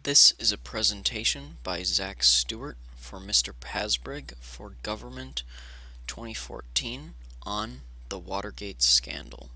This is a presentation by Zach Stewart for Mr. Pasbrig for Government 2014 on the Watergate scandal.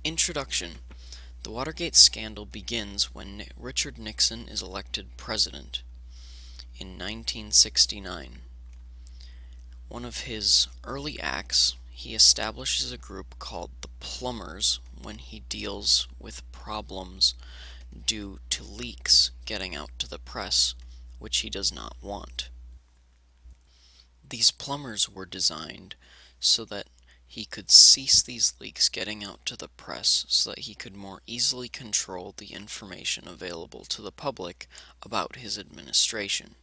Introduction. The Watergate scandal begins when Richard Nixon is elected president in 1969. One of his early acts, he establishes a group called the Plumbers when he deals with problems due to leaks getting out to the press, which he does not want. These plumbers were designed so that he could cease these leaks getting out to the press so that he could more easily control the information available to the public about his administration.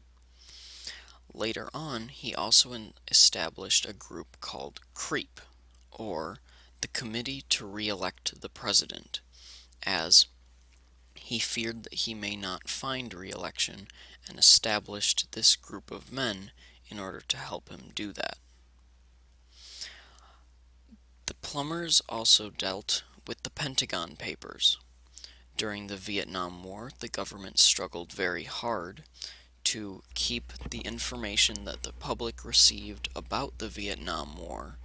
Later on, he also established a group called CREEP, or the Committee to Re-elect the President, as he feared that he may not find re-election and established this group of men in order to help him do that. The Plumbers also dealt with the Pentagon Papers. During the Vietnam War, the government struggled very hard to keep the information that the public received about the Vietnam War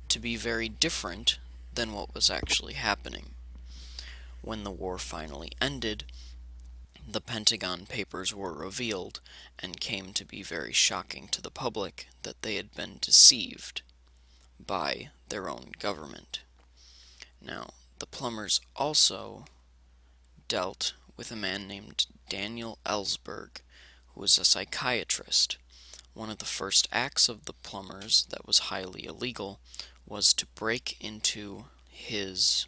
to be very different than what was actually happening. When the war finally ended, the Pentagon Papers were revealed and came to be very shocking to the public that they had been deceived by their own government. Now, the Plumbers also dealt with a man named Daniel Ellsberg, who was a psychiatrist. One of the first acts of the Plumbers that was highly illegal was to break into his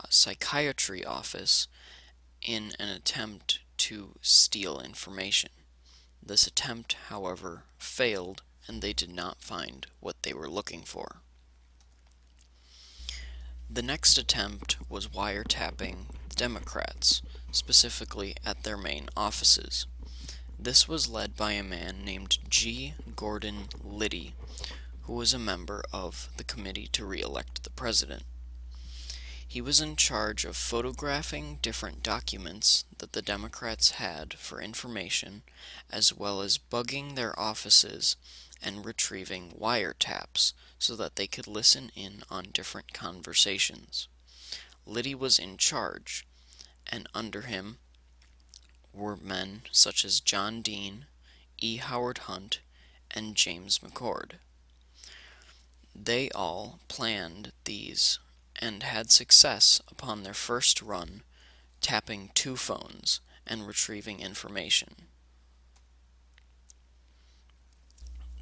psychiatry office in an attempt to steal information. This attempt, however, failed, and they did not find what they were looking for. The next attempt was wiretapping Democrats, specifically at their main offices. This was led by a man named G. Gordon Liddy, who was a member of the Committee to Re-elect the President. He was in charge of photographing different documents that the Democrats had for information, as well as bugging their offices and retrieving wiretaps so that they could listen in on different conversations. Liddy was in charge, and under him were men such as John Dean, E. Howard Hunt, and James McCord. They all planned these and had success upon their first run, tapping 2 phones and retrieving information.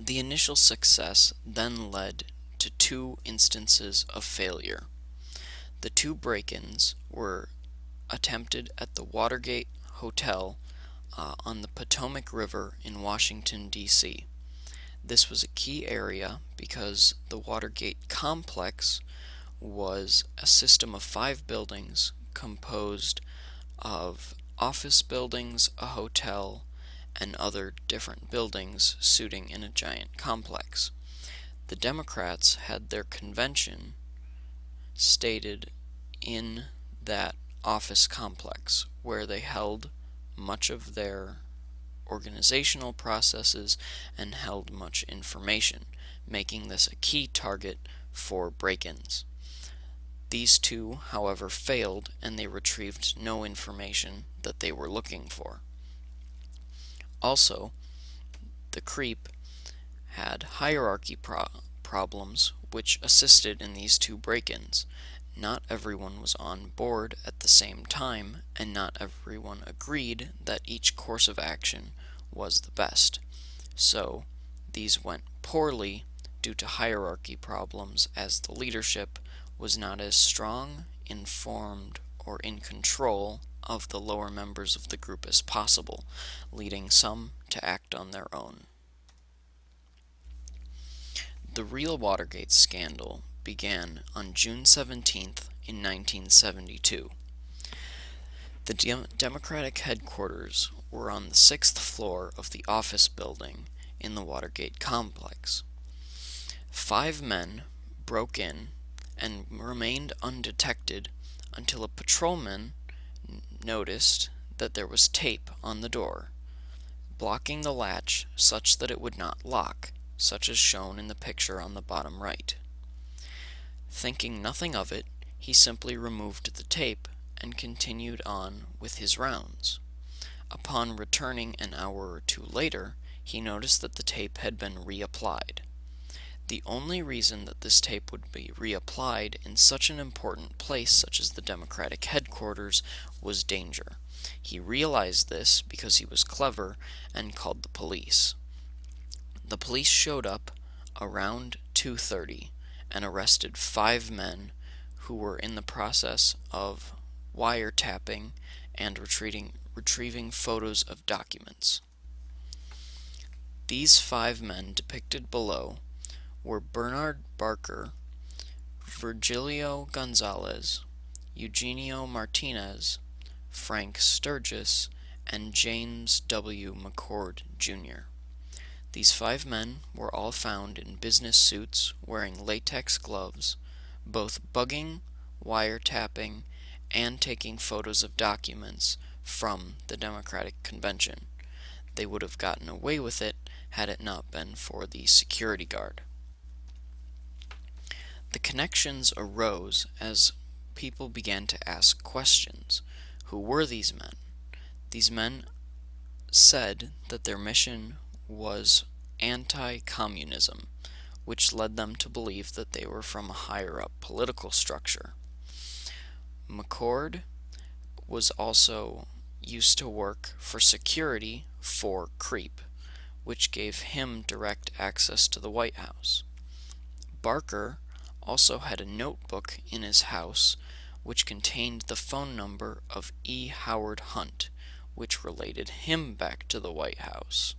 The initial success then led to 2 instances of failure. The 2 break-ins were attempted at the Watergate Hotel on the Potomac River in Washington, D.C. This was a key area because the Watergate complex was a system of 5 buildings composed of office buildings, a hotel, and other different buildings suiting in a giant complex. The Democrats had their convention stated in that office complex, where they held much of their organizational processes and held much information, making this a key target for break-ins. These 2, however, failed, and they retrieved no information that they were looking for. Also, the CREEP had hierarchy problems which assisted in these 2 break-ins. Not everyone was on board at the same time, and not everyone agreed that each course of action was the best. So, these went poorly due to hierarchy problems, as the leadership was not as strong, informed, or in control of the lower members of the group as possible, leading some to act on their own. The real Watergate scandal began on June 17th in 1972. The Democratic headquarters were on the 6th floor of the office building in the Watergate complex. 5 men broke in and remained undetected until a patrolman noticed that there was tape on the door, blocking the latch such that it would not lock, such as shown in the picture on the bottom right. Thinking nothing of it, he simply removed the tape and continued on with his rounds. Upon returning an hour or two later, he noticed that the tape had been reapplied. The only reason that this tape would be reapplied in such an important place such as the Democratic headquarters was danger. He realized this because he was clever and called the police. The police showed up around 2:30 and arrested 5 men who were in the process of wiretapping and retrieving photos of documents. These 5 men depicted below were Bernard Barker, Virgilio Gonzalez, Eugenio Martinez, Frank Sturgis, and James W. McCord, Jr. These 5 men were all found in business suits wearing latex gloves, both bugging, wiretapping, and taking photos of documents from the Democratic Convention. They would have gotten away with it had it not been for the security guard. The connections arose as people began to ask questions. Who were these men? These men said that their mission was anti-communism, which led them to believe that they were from a higher-up political structure. McCord was also used to work for security for CREEP, which gave him direct access to the White House. Barker also had a notebook in his house which contained the phone number of E. Howard Hunt, which related him back to the White House.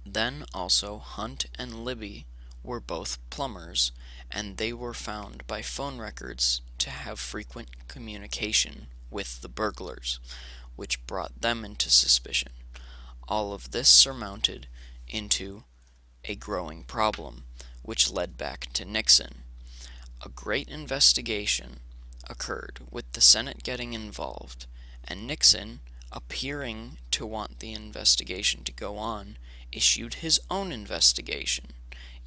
Then also Hunt and Libby were both plumbers, and they were found by phone records to have frequent communication with the burglars, which brought them into suspicion. All of this surmounted into a growing problem, which led back to Nixon. A great investigation occurred with the Senate getting involved, and Nixon, appearing to want the investigation to go on, issued his own investigation,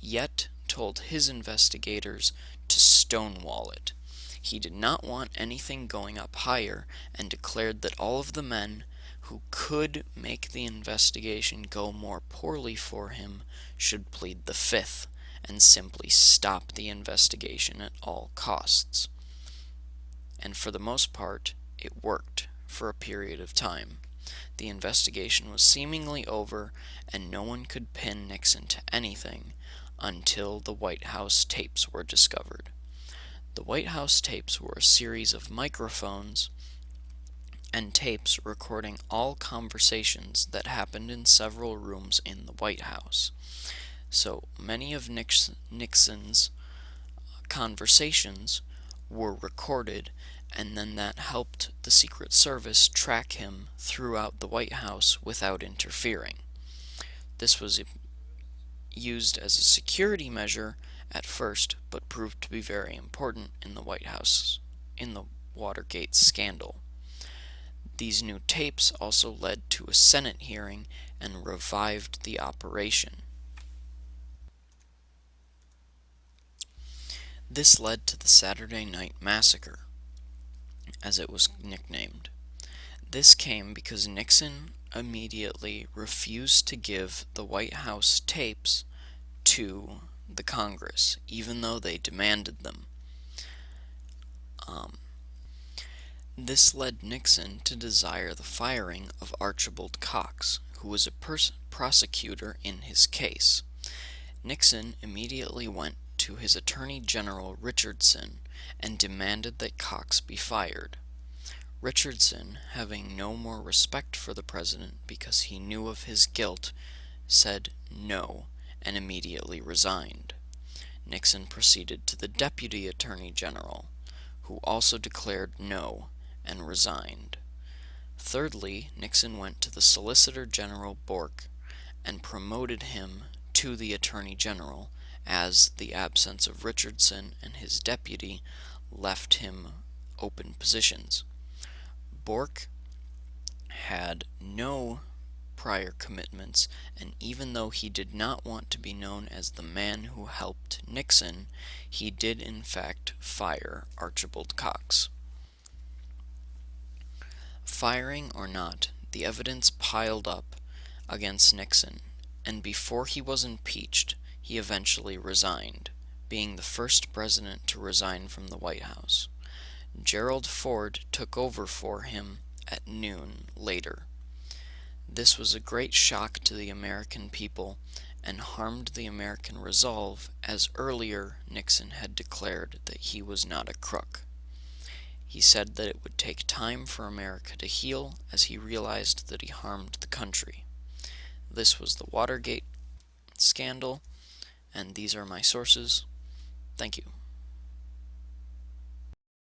yet told his investigators to stonewall it. He did not want anything going up higher and declared that all of the men who could make the investigation go more poorly for him should plead the Fifth and simply stop the investigation at all costs. And for the most part, it worked for a period of time. The investigation was seemingly over, and no one could pin Nixon to anything until the White House tapes were discovered. The White House tapes were a series of microphones and tapes recording all conversations that happened in several rooms in the White House. So many of Nixon's conversations were recorded, and then that helped the Secret Service track him throughout the White House without interfering. This was used as a security measure at first, but proved to be very important in the White House in the Watergate scandal. These new tapes also led to a Senate hearing and revived the operation. This led to the Saturday Night Massacre, as it was nicknamed. This came because Nixon immediately refused to give the White House tapes to the Congress, even though they demanded them. This led Nixon to desire the firing of Archibald Cox, who was a prosecutor in his case. Nixon immediately went to his Attorney General Richardson and demanded that Cox be fired. Richardson, having no more respect for the president because he knew of his guilt, said no and immediately resigned. Nixon proceeded to the Deputy Attorney General, who also declared no and resigned. Thirdly, Nixon went to the Solicitor General Bork and promoted him to the Attorney General, as the absence of Richardson and his deputy left him open positions. Bork had no prior commitments, and even though he did not want to be known as the man who helped Nixon, he did in fact fire Archibald Cox. Firing or not, the evidence piled up against Nixon, and before he was impeached, he eventually resigned, being the first president to resign from the White House. Gerald Ford took over for him at noon later. This was a great shock to the American people and harmed the American resolve, as earlier Nixon had declared that he was not a crook. He said that it would take time for America to heal, as he realized that he harmed the country. This was the Watergate scandal, and these are my sources. Thank you.